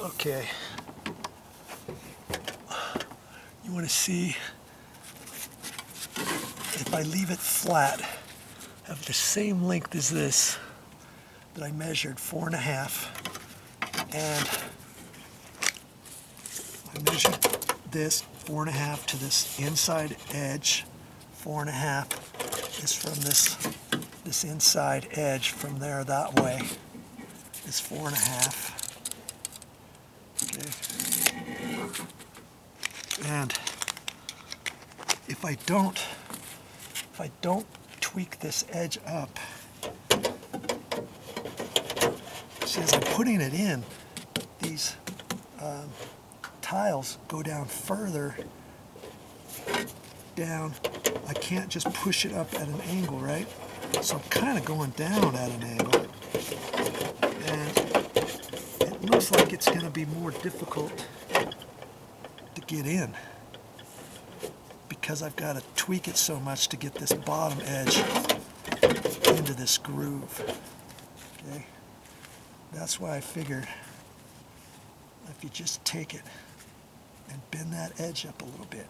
Okay. You want to see if I leave it flat, have the same length as this that I measured, 4.5, and I measured this 4.5 to this inside edge. 4.5 is from this inside edge from there that way is 4.5. Okay. And if I don't tweak this edge up, see, as I'm putting it in, these tiles go down further down. I can't just push it up at an angle, right? So I'm kind of going down at an angle. And it looks like it's going to be more difficult to get in because I've got to tweak it so much to get this bottom edge into this groove. Okay? That's why I figured if you just take it and bend that edge up a little bit.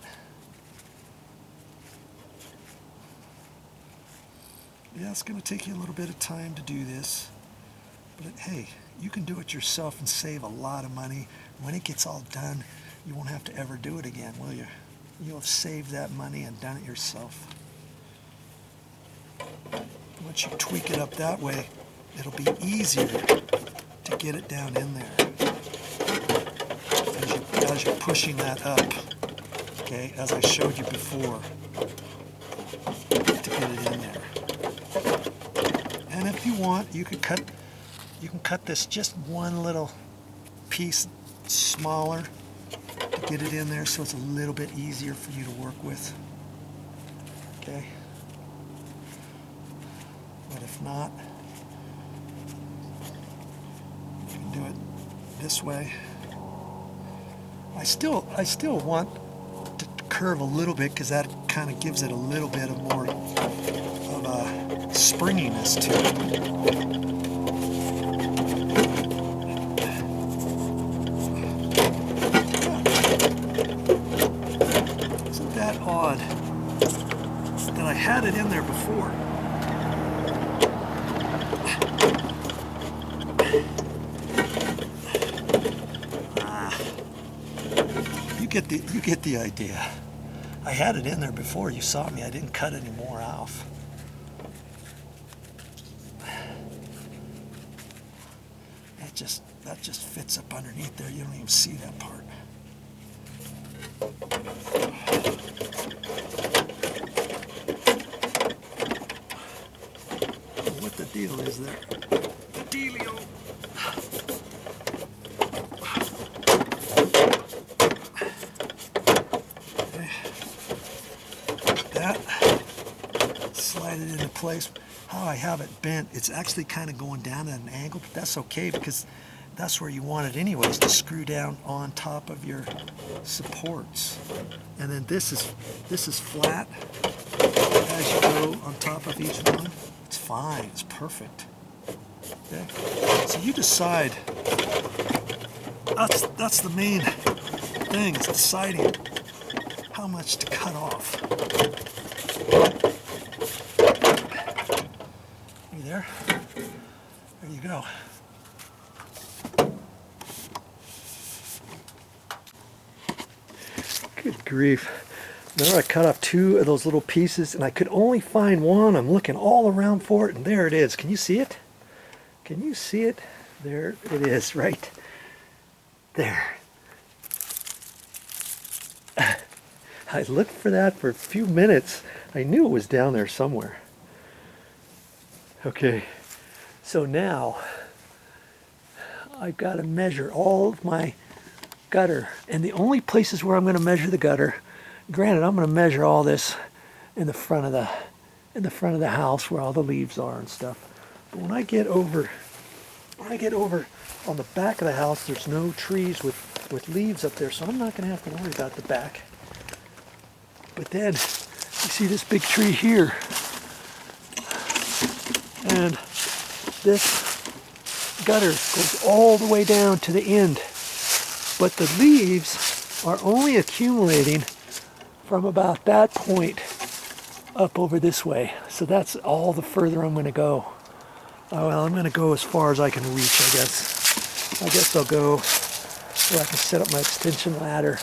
Yeah, it's going to take you a little bit of time to do this, but hey, you can do it yourself and save a lot of money. When it gets all done, you won't have to ever do it again, will you? You'll have saved that money and done it yourself. Once you tweak it up that way, it'll be easier to get it down in there as you're pushing that up, okay, as I showed you before, to get it in there. And if you want, you can cut this just one little piece smaller to get it in there so it's a little bit easier for you to work with. Okay? But if not, you can do it this way. I still want to curve a little bit because that kind of gives it a little bit of more of a springiness to it. Isn't that odd that I had it in there before? You get the idea. I had it in there before. You saw me. I didn't cut any more off. That just fits up underneath there. You don't even see that part. What the deal is there? Dealio. That, slide it into place. How I have it bent, it's actually kind of going down at an angle, but that's okay because that's where you want it anyways, to screw down on top of your supports. And then this is flat as you go on top of each one. It's fine, it's perfect. Okay? So you decide. That's the main thing, is deciding how much to cut off. You there? There you go. Good grief. Remember I cut off 2 of those little pieces and I could only find one. I'm looking all around for it and there it is. Can you see it? Can you see it? There it is, right there. I looked for that for a few minutes. I knew it was down there somewhere. Okay, so now I've got to measure all of my gutter, and the only places where I'm going to measure the gutter, granted I'm going to measure all this in the front of the house where all the leaves are and stuff, but when I get over on the back of the house, there's no trees with leaves up there, so I'm not going to have to worry about the back. But then you see this big tree here, and this gutter goes all the way down to the end But the leaves are only accumulating from about that point up over this way. So that's all the further I'm going to go. Well, I'm going to go as far as I can reach, I guess. I guess I'll go so I can set up my extension ladder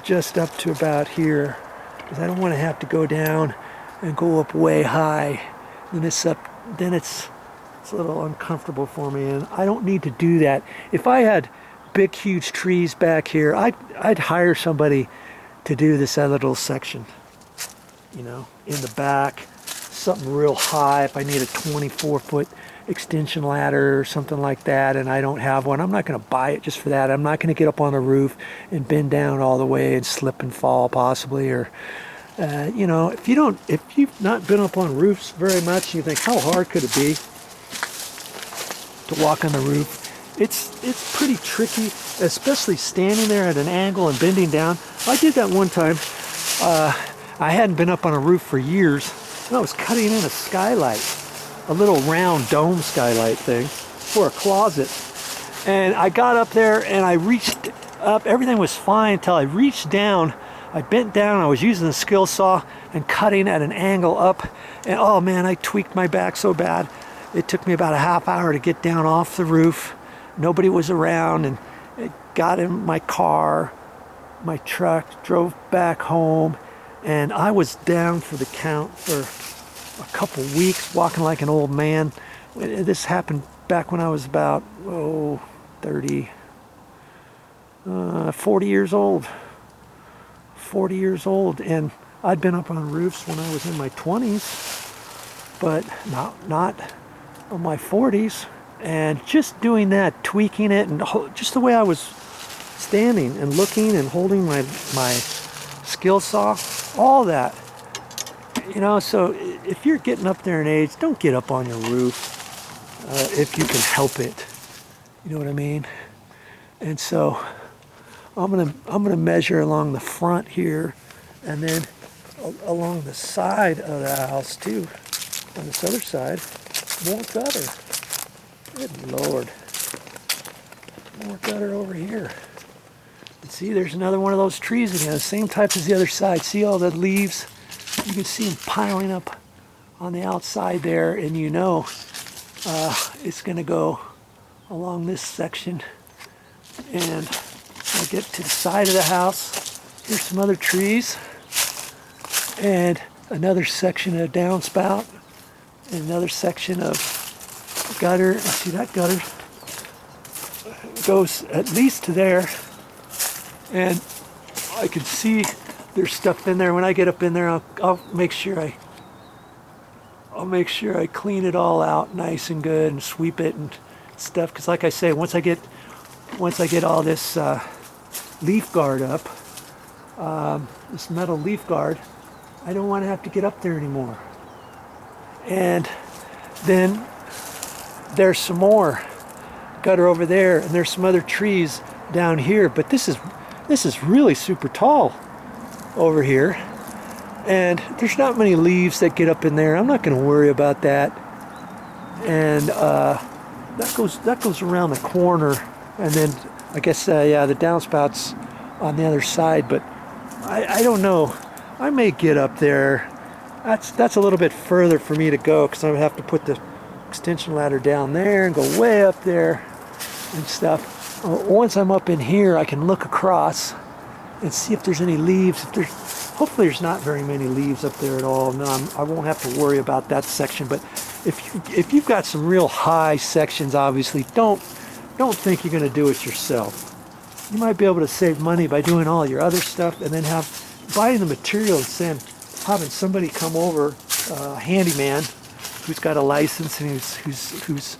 just up to about here, because I don't want to have to go down and go up way high. Then it's a little uncomfortable for me, and I don't need to do that. If I had big, huge trees back here, I'd hire somebody to do this other little section, you know, in the back, something real high. If I need a 24-foot extension ladder or something like that, and I don't have one, I'm not going to buy it just for that. I'm not going to get up on the roof and bend down all the way and slip and fall possibly, or you know, if you've not been up on roofs very much, you think, how hard could it be to walk on the roof? It's pretty tricky, especially standing there at an angle and bending down. I did that one time. I hadn't been up on a roof for years, and I was cutting in a skylight, a little round dome skylight thing for a closet. And I got up there and I reached up. Everything was fine until I reached down. I bent down. I was using the skill saw and cutting at an angle up. And oh man, I tweaked my back so bad. It took me about a half hour to get down off the roof. Nobody was around, and it got in my car, my truck, drove back home, and I was down for the count for a couple weeks, walking like an old man. This happened back when I was about 40 years old. 40 years old, and I'd been up on roofs when I was in my 20s, but not in my 40s. And just doing that, tweaking it, and just the way I was standing and looking and holding my skill saw, all that, you know. So if you're getting up there in age, don't get up on your roof if you can help it. You know what I mean? And so I'm gonna measure along the front here, and then along the side of the house too. On this other side, more gutter. Good Lord. More gutter over here. And see, there's another one of those trees again, the same type as the other side. See all the leaves? You can see them piling up on the outside there, and you know it's going to go along this section. And I get to the side of the house. Here's some other trees, and another section of downspout, and another section of gutter. See, that gutter goes at least to there, and I can see there's stuff in there. When I get up in there, I'll make sure I clean it all out nice and good and sweep it and stuff. Because like I say, once I get all this leaf guard up, this metal leaf guard, I don't want to have to get up there anymore. And then there's some more gutter over there, and there's some other trees down here, but this is really super tall over here, and there's not many leaves that get up in there. I'm not going to worry about that. And that goes around the corner, and then I guess yeah, the downspouts on the other side. But I don't know, I may get up there. That's a little bit further for me to go, because I would have to put the extension ladder down there and go way up there and stuff. Once I'm up in here, I can look across and see if there's any leaves. Hopefully there's not very many leaves up there at all. No, I won't have to worry about that section. But if you've got some real high sections, obviously don't think you're going to do it yourself. You might be able to save money by doing all your other stuff, and then buying the material and having somebody come over, a handyman who's got a license and who's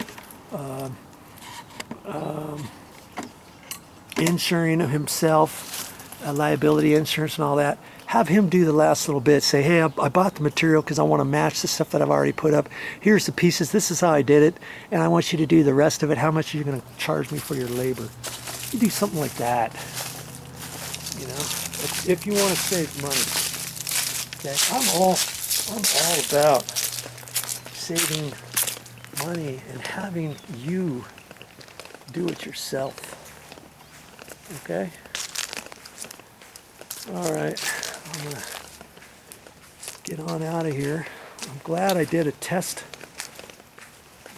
insuring himself, liability insurance and all that. Have him do the last little bit. Say, hey, I bought the material because I want to match the stuff that I've already put up. Here's the pieces. This is how I did it, and I want you to do the rest of it. How much are you going to charge me for your labor? You do something like that. You know, if you want to save money. Okay, I'm all about saving money and having you do it yourself. Okay. All right, I'm gonna get on out of here. I'm glad I did a test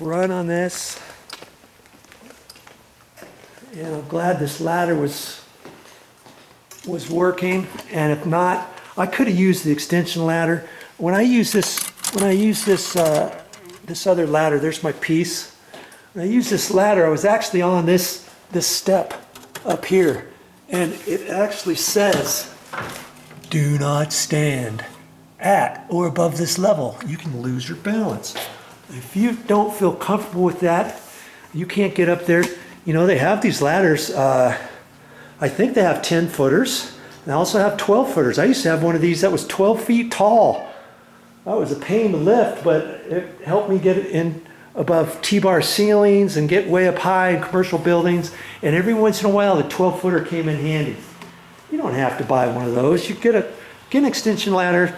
run on this. And I'm glad this ladder was working. And if not, I could have used the extension ladder. When I use this other ladder, there's my piece. When I use this ladder, I was actually on this step up here, and it actually says, "Do not stand at or above this level. You can lose your balance." If you don't feel comfortable with that, you can't get up there. You know, they have these ladders. I think they have 10 footers. They also have 12 footers. I used to have one of these that was 12 feet tall. That was a pain to lift, but it helped me get it in above T-bar ceilings and get way up high in commercial buildings. And every once in a while, the 12-footer came in handy. You don't have to buy one of those. You get an extension ladder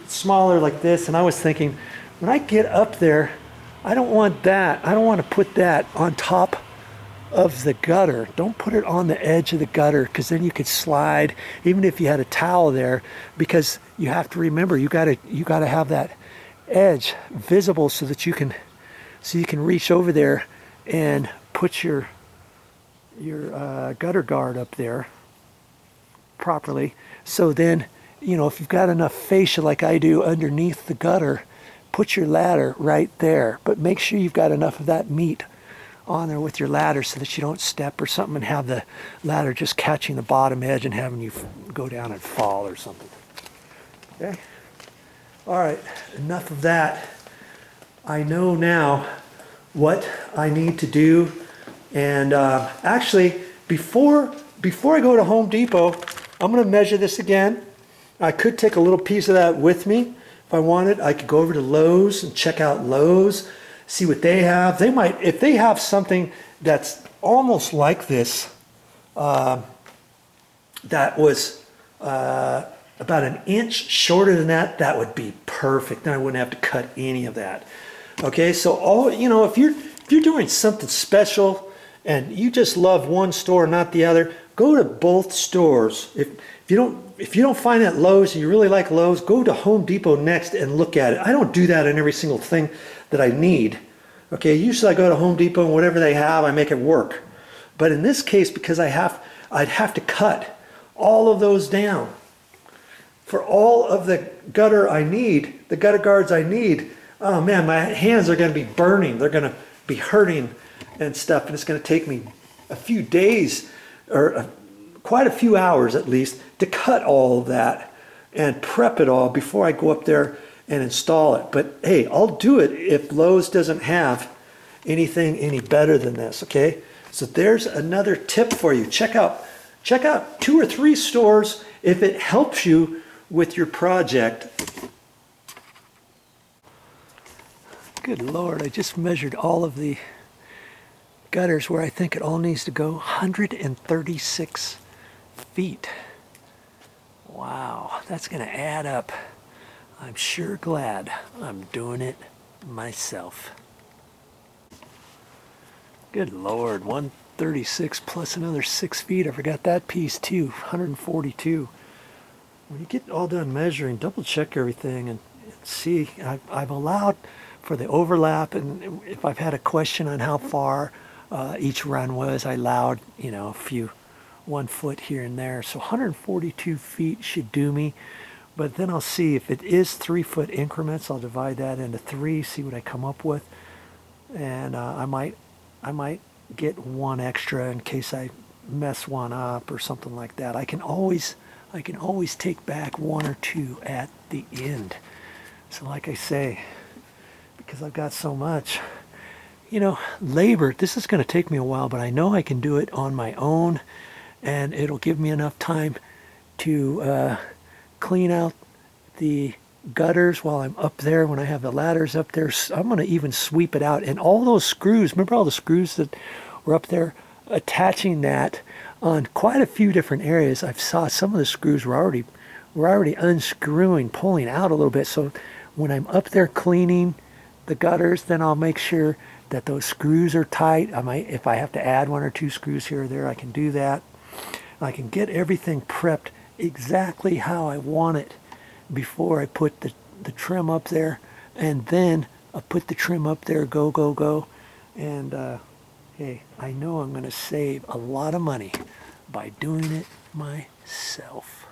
smaller like this. And I was thinking, when I get up there, I don't want that. I don't want to put that on top of the gutter. Don't put it on the edge of the gutter, because then you could slide, even if you had a towel there, because you have to remember, you gotta have that edge visible so that you can reach over there and put your gutter guard up there properly. So then, you know, if you've got enough fascia like I do underneath the gutter, put your ladder right there, but make sure you've got enough of that meat on there with your ladder so that you don't step or something and have the ladder just catching the bottom edge and having you go down and fall or something. Okay? All right, enough of that. I know now what I need to do. And actually, before I go to Home Depot, I'm going to measure this again. I could take a little piece of that with me if I wanted. I could go over to Lowe's and check out Lowe's, see what they have. They might, if they have something that's almost like this, that was about an inch shorter than that, that would be perfect. Then I wouldn't have to cut any of that. Okay, so if you're doing something special and you just love one store, not the other, go to both stores. If you don't find that Lowe's and you really like Lowe's, go to Home Depot next and look at it. I don't do that in every single thing that I need. Okay, usually I go to Home Depot and whatever they have, I make it work. But in this case, because I'd have to cut all of those down for all of the gutter I need, the gutter guards I need. Oh man, my hands are going to be burning. They're going to be hurting and stuff, and it's going to take me a few days or quite a few hours at least to cut all of that and prep it all before I go up there and install it. But hey, I'll do it if Lowe's doesn't have anything any better than this. Okay, so there's another tip for you. Check out 2 or 3 stores if it helps you with your project. Good Lord, I just measured all of the gutters where I think it all needs to go. 136 feet. Wow, that's going to add up. I'm sure glad I'm doing it myself. Good Lord, 136 plus another 6 feet. I forgot that piece too, 142. When you get all done measuring, double check everything and see. I've allowed for the overlap, and if I've had a question on how far each run was, I allowed, a few 1 foot here and there. So 142 feet should do me. But then I'll see if it is 3 foot increments. I'll divide that into 3, see what I come up with, and I might get 1 extra in case I mess one up or something like that. I can always take back 1 or 2 at the end. So like I say, because I've got so much, labor, this is going to take me a while, but I know I can do it on my own, and it'll give me enough time to clean out the gutters while I'm up there. When I have the ladders up there, I'm going to even sweep it out. And all those screws, remember all the screws that were up there attaching that on quite a few different areas. I saw some of the screws were already unscrewing, pulling out a little bit. So when I'm up there cleaning the gutters, then I'll make sure that those screws are tight. If I have to add 1 or 2 screws here or there, I can do that. I can get everything prepped exactly how I want it before I put the trim up there, and then I put the trim up there, go, go, go. And hey, I know I'm going to save a lot of money by doing it myself.